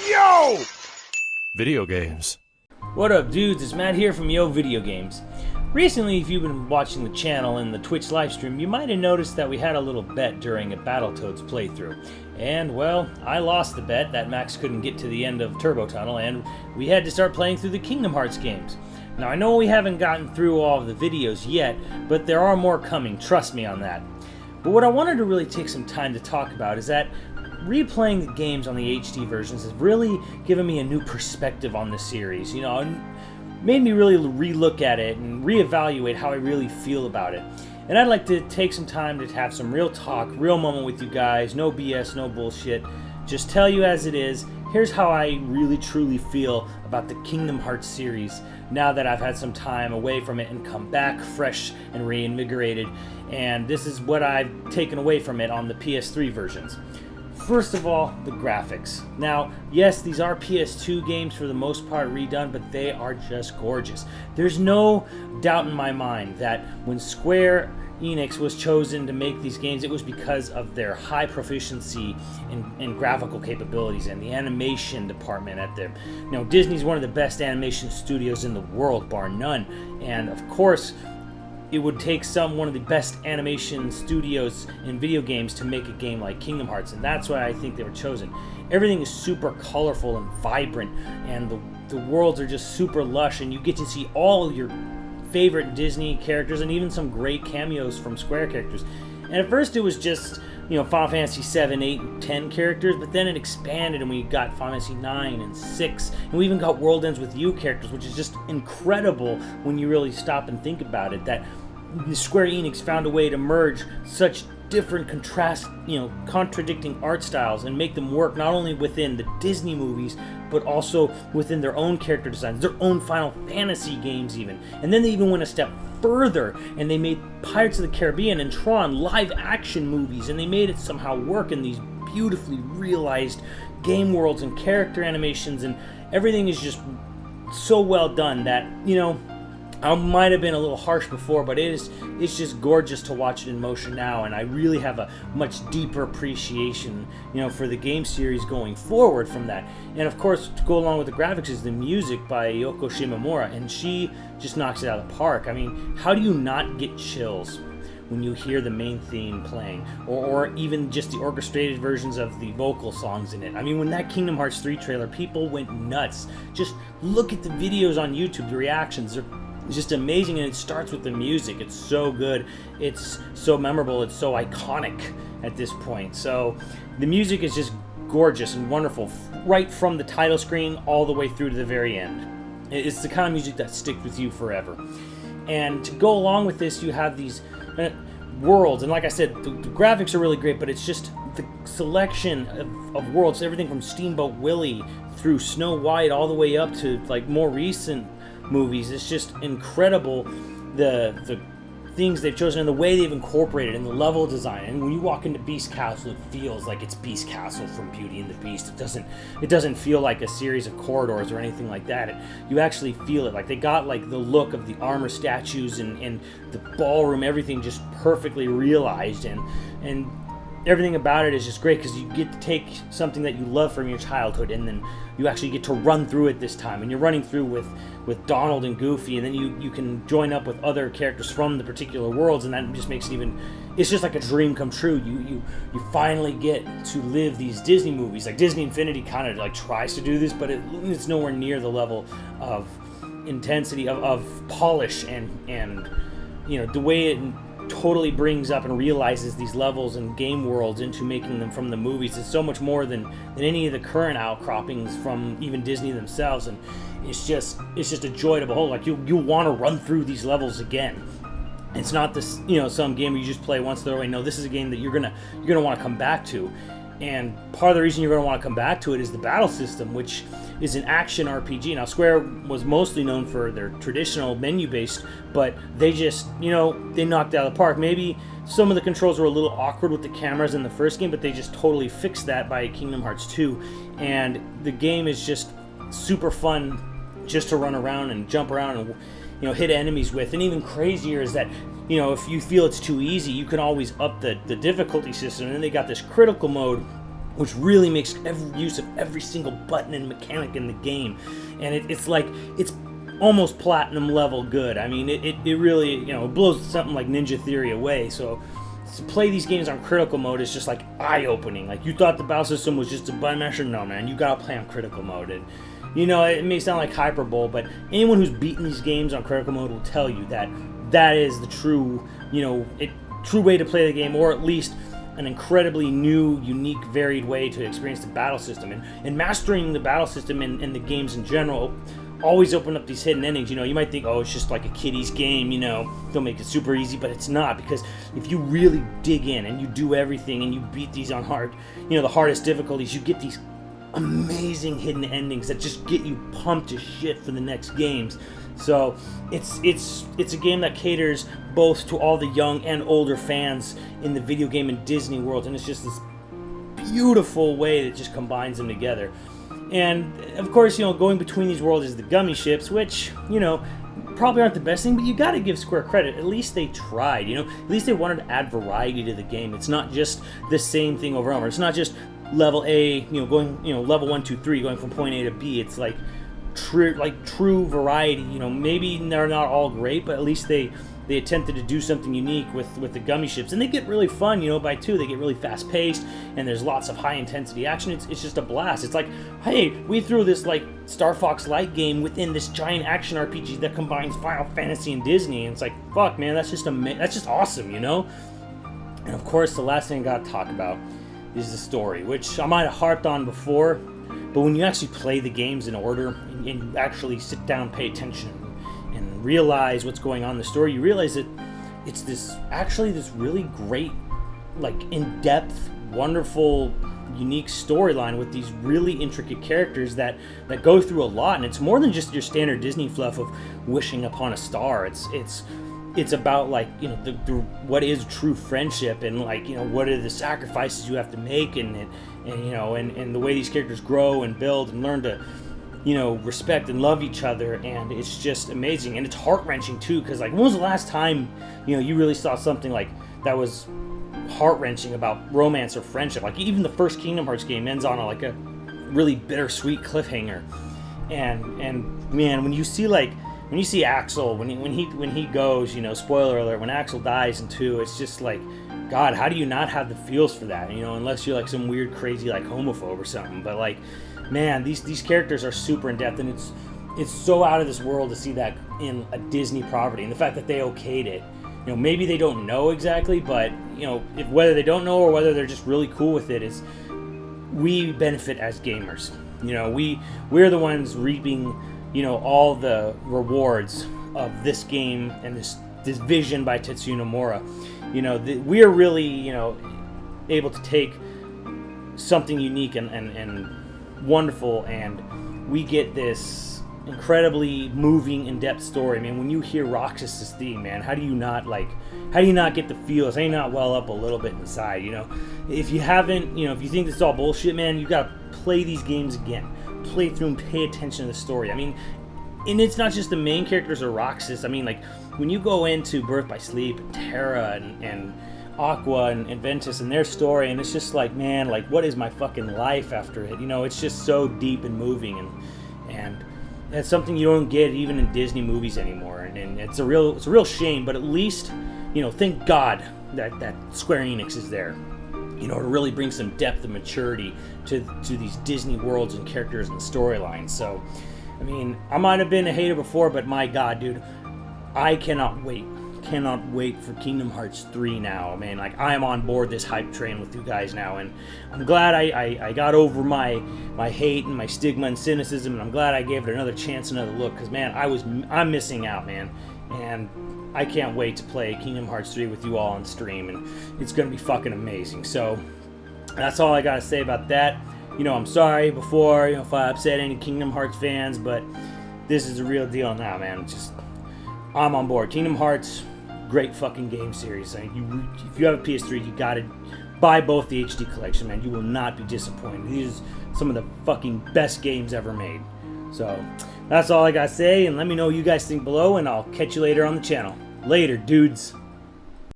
Yo! Video games. What up, dudes? It's Matt here from YoVideogames. Recently, if you've been watching the channel and the Twitch livestream, you might have noticed that we had a little bet during a Battletoads playthrough. And, well, I lost the bet that Max couldn't get to the end of Turbo Tunnel, and we had to start playing through the Kingdom Hearts games. Now, I know we haven't gotten through all of the videos yet, but there are more coming, trust me on that. But what I wanted to really take some time to talk about is that replaying the games on the HD versions has really given me a new perspective on the series, and made me really relook at it and reevaluate how I really feel about it. And I'd like to take some time to have some real talk, real moment with you guys, no BS, no bullshit, just tell you as it is. Here's how I really truly feel about the Kingdom Hearts series now that I've had some time away from it and come back fresh and reinvigorated, and this is what I've taken away from it on the PS3 versions. First of all, the graphics. Now, yes, these are PS2 games for the most part redone, but they are just gorgeous. There's no doubt in my mind that when Square Enix was chosen to make these games, it was because of their high proficiency in graphical capabilities and the animation department at them. Disney's one of the best animation studios in the world, bar none, and of course, it would take one of the best animation studios in video games to make a game like Kingdom Hearts, and that's why I think they were chosen. Everything is super colorful and vibrant, and the worlds are just super lush, and you get to see all your favorite Disney characters and even some great cameos from Square characters. And at first it was just, Final Fantasy 7, 8, and 10 characters, but then it expanded and we got Final Fantasy 9 and 6, and we even got World Ends With You characters, which is just incredible when you really stop and think about it, that Square Enix found a way to merge such different contradicting art styles and make them work not only within the Disney movies, but also within their own character designs, their own Final Fantasy games even. And then they even went a step further and they made Pirates of the Caribbean and Tron live action movies, and they made it somehow work in these beautifully realized game worlds and character animations, and everything is just so well done that, I might have been a little harsh before, but it's just gorgeous to watch it in motion now, and I really have a much deeper appreciation, for the game series going forward from that. And of course, to go along with the graphics is the music by Yoko Shimomura, and she just knocks it out of the park. I mean, how do you not get chills when you hear the main theme playing, or even just the orchestrated versions of the vocal songs in it? I mean, when that Kingdom Hearts 3 trailer, people went nuts. Just look at the videos on YouTube, the reactions. It's just amazing, and it starts with the music. It's so good, it's so memorable, it's so iconic at this point. So the music is just gorgeous and wonderful, right from the title screen all the way through to the very end. It's the kind of music that sticks with you forever. And to go along with this, you have these worlds, and like I said, the graphics are really great, but it's just the selection of worlds, everything from Steamboat Willie through Snow White all the way up to more recent movies. It's just incredible, the things they've chosen and the way they've incorporated in the level design. And when you walk into Beast Castle, it feels like it's Beast Castle from Beauty and the Beast. It doesn't feel like a series of corridors or anything like that. You actually feel it. Like they got the look of the armor statues and the ballroom, everything just perfectly realized, and everything about it is just great because you get to take something that you love from your childhood, and then you actually get to run through it this time, and you're running through with Donald and Goofy, and then you can join up with other characters from the particular worlds, and that just makes it it's just like a dream come true. You finally get to live these Disney movies. Like Disney Infinity kind of tries to do this, but it's nowhere near the level of intensity, of polish, and the way it totally brings up and realizes these levels and game worlds into making them from the movies. It's so much more than any of the current outcroppings from even Disney themselves, and it's just a joy to behold. Like you want to run through these levels again. It's not this some game where you just play once throw away. No, this is a game that you're gonna want to come back to, and part of the reason you're gonna want to come back to it is the battle system, which is an action RPG. Now, Square was mostly known for their traditional menu-based, but they just, they knocked it out of the park. Maybe some of the controls were a little awkward with the cameras in the first game, but they just totally fixed that by Kingdom Hearts 2, and the game is just super fun just to run around and jump around and, hit enemies with. And even crazier is that, if you feel it's too easy, you can always up the difficulty system, and then they got this critical mode which really makes every use of every single button and mechanic in the game. And it's like, it's almost platinum level good. I mean, it really, you know, it blows something like Ninja Theory away. So to play these games on critical mode is just like eye-opening. Like, you thought the battle system was just a button masher? No, man, you gotta play on critical mode. And, you know, it may sound like hyperbole, but anyone who's beaten these games on critical mode will tell you that that is the true, you know, true way to play the game, or at least an incredibly new, unique, varied way to experience the battle system. And mastering the battle system and the games in general always open up these hidden endings. You know, you might think, oh, it's just like a kiddie's game, you know, they'll make it super easy, but it's not, because if you really dig in and you do everything and you beat these on hard, you know, the hardest difficulties, you get these amazing hidden endings that just get you pumped as shit for the next games. So it's a game that caters both to all the young and older fans in the video game and Disney world, and it's just this beautiful way that just combines them together. And of course, you know, going between these worlds is the gummy ships, which, you know, probably aren't the best thing, but you gotta give Square credit. At least they tried, you know, at least they wanted to add variety to the game. It's not just the same thing over and over. It's not just level A, you know, going, you know, level 1, 2, 3, going from point A to B. It's like true variety. You know, maybe they're not all great, but at least they attempted to do something unique with the gummy ships, and they get really fun, you know, by 2. They get really fast paced, and there's lots of high intensity action. It's just a blast. It's like, hey, we threw this like Star Fox Light game within this giant action RPG that combines Final Fantasy and Disney, and it's like, fuck, man, that's just awesome, you know. And of course, the last thing I gotta talk about is the story, which I might have harped on before, but when you actually play the games in order and you actually sit down, pay attention, and realize what's going on in the story, you realize that it's this really great, like, in-depth, wonderful, unique storyline with these really intricate characters that go through a lot. And it's more than just your standard Disney fluff of wishing upon a star. It's about, like, you know, what is true friendship, and, like, you know, what are the sacrifices you have to make, and you know, and the way these characters grow and build and learn to, you know, respect and love each other. And it's just amazing, and it's heart-wrenching too, because, like, when was the last time, you know, you really saw something like that was heart-wrenching about romance or friendship? Like, even the first Kingdom Hearts game ends on a really bittersweet cliffhanger. And man, when you see Axel, when he goes, you know, spoiler alert, when Axel dies in 2, it's just like, God, how do you not have the feels for that? You know, unless you're like some weird, crazy, like, homophobe or something. But, like, man, these characters are super in depth, and it's so out of this world to see that in a Disney property, and the fact that they okayed it. You know, maybe they don't know exactly, but, you know, whether they don't know or whether they're just really cool with it, is we benefit as gamers. You know, we're the ones reaping, you know, all the rewards of this game and this vision by Tetsuya Nomura. You know, we are really, you know, able to take something unique and wonderful, and we get this incredibly moving, in-depth story. I mean, when you hear Roxas's theme, man, how do you not get the feels? How do you not well up a little bit inside? You know, if you haven't, you know, if you think this is all bullshit, man, you gotta play these games again, play through and pay attention to the story. I mean, and it's not just the main characters or Roxas. I mean, like, when you go into Birth by Sleep, and Terra, and Aqua, and Ventus, and their story, and it's just like, man, like, what is my fucking life after it? You know, it's just so deep and moving, and that's something you don't get even in Disney movies anymore, and it's a real shame. But at least, you know, thank God that Square Enix is there, you know, to really bring some depth and maturity to these Disney worlds and characters and storylines. So, I mean, I might have been a hater before, but my God, dude, I cannot wait for Kingdom Hearts 3 now, man. Like, I am on board this hype train with you guys now, and I'm glad I got over my hate and my stigma and cynicism, and I'm glad I gave it another chance, another look, because, man, I'm missing out, man, and I can't wait to play Kingdom Hearts 3 with you all on stream, and it's gonna be fucking amazing. So that's all I gotta say about that. You know, I'm sorry before, you know, if I upset any Kingdom Hearts fans, but this is a real deal now, man. I'm on board. Kingdom Hearts, great fucking game series. If you have a PS3, you gotta buy both the HD collection, man. You will not be disappointed. These are some of the fucking best games ever made. So that's all I gotta say, and let me know what you guys think below, and I'll catch you later on the channel. Later, dudes.